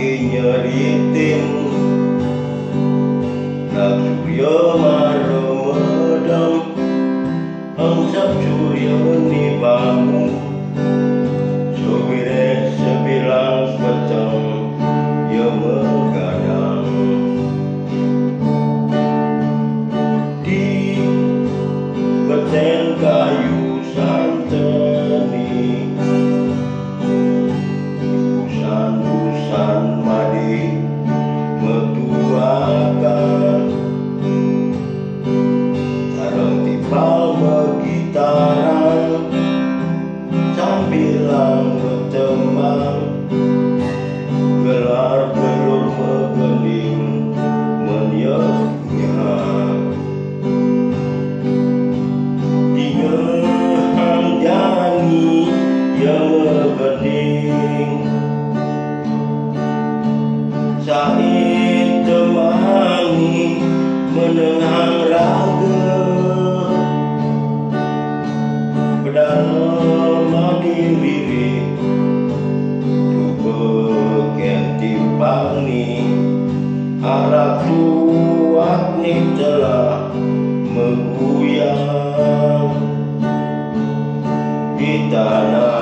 nyeritin nak surya maremedem angsap surya ni bangun sobirek sebilang petang ya mengadang di beten kayu santeni usan madi metuakan sareng tipal megitaran sambilang bertembang gelar gelur megening menyeknya dingehan jani yang megening said temani menenang raga bedana diri beken timpani arah kuat ni telah mengguyang di tanah